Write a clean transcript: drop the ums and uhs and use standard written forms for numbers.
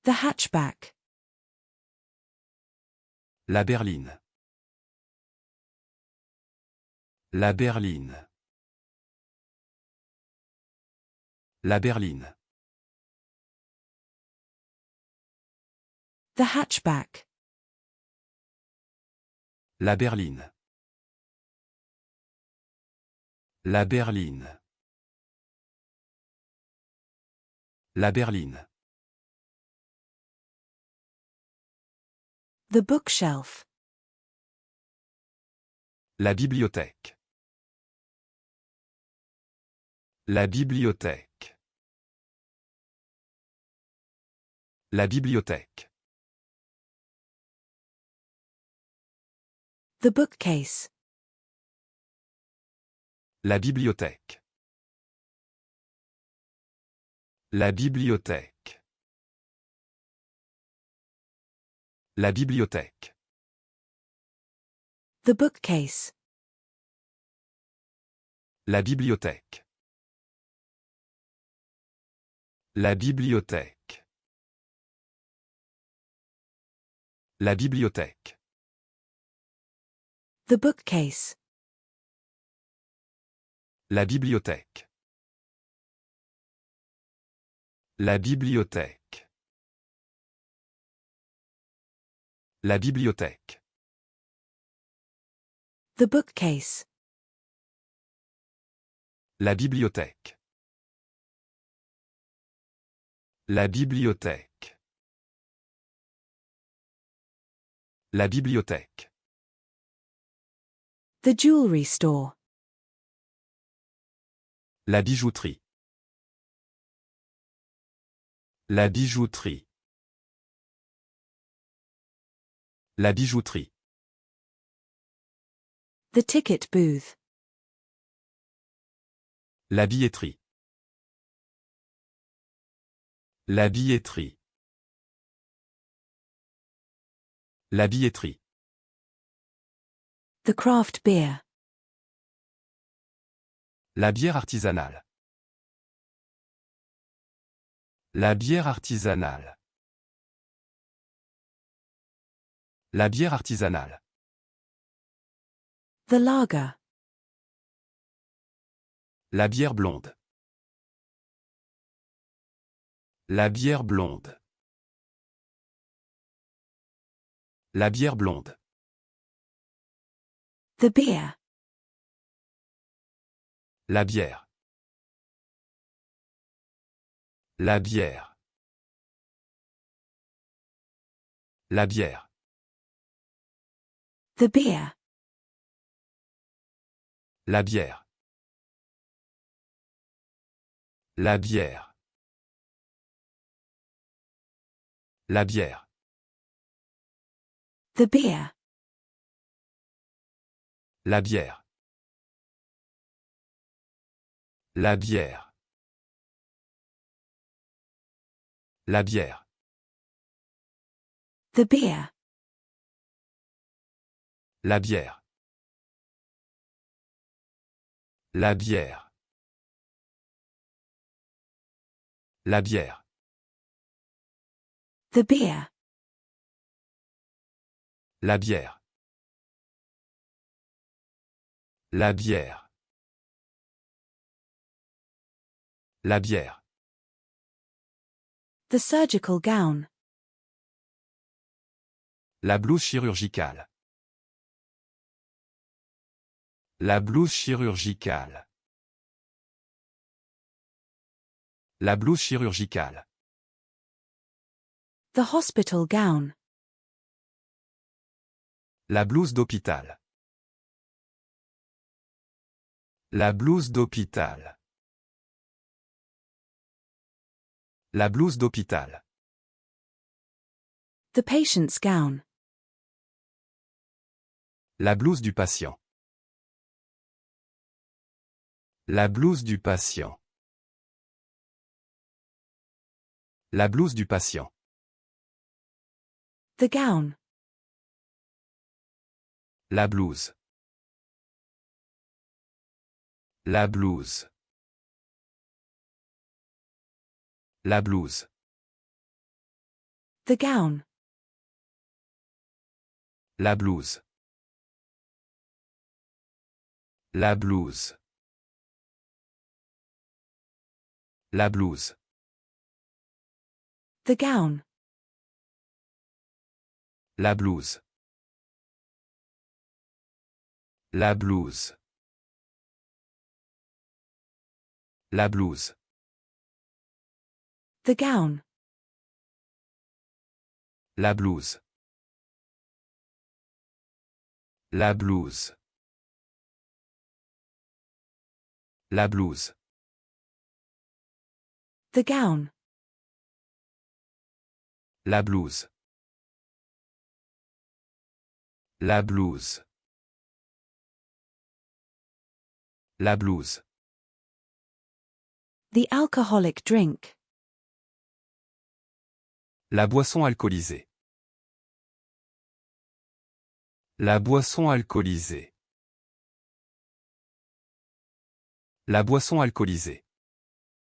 The hatchback. La berline. La berline. La berline. The hatchback. La berline. La berline. La berline. The bookshelf. La bibliothèque. La bibliothèque. La bibliothèque. The bookcase. La bibliothèque. La bibliothèque. La bibliothèque. The bookcase. La bibliothèque. La bibliothèque. La bibliothèque. The bookcase. La bibliothèque. La bibliothèque. La bibliothèque. The bookcase. La bibliothèque. La bibliothèque. La bibliothèque. The jewelry store. La bijouterie. La bijouterie. La bijouterie. The ticket booth. La billetterie. La billetterie. La billetterie. The craft beer. La bière artisanale. La bière artisanale. La bière artisanale. The lager. La bière blonde. La bière blonde. La bière blonde. The beer. La bière. La bière. La bière. The beer. La bière. La bière. La bière. The beer. La bière. La bière. La bière. The beer. La bière. La bière. La bière. The beer. La bière. La bière. La bière. The surgical gown. La blouse chirurgicale. La blouse chirurgicale. La blouse chirurgicale. The hospital gown. La blouse d'hôpital. La blouse d'hôpital. La blouse d'hôpital. The patient's gown. La blouse du patient. La blouse du patient. La blouse du patient. The gown. La blouse. La blouse. La blouse. The gown. La blouse. La blouse. La blouse. The gown. La blouse. La blouse. La blouse. The gown. La blouse. La blouse. La blouse. The gown. La blouse. La blouse. La blouse. The alcoholic drink. La boisson alcoolisée. La boisson alcoolisée. La boisson alcoolisée.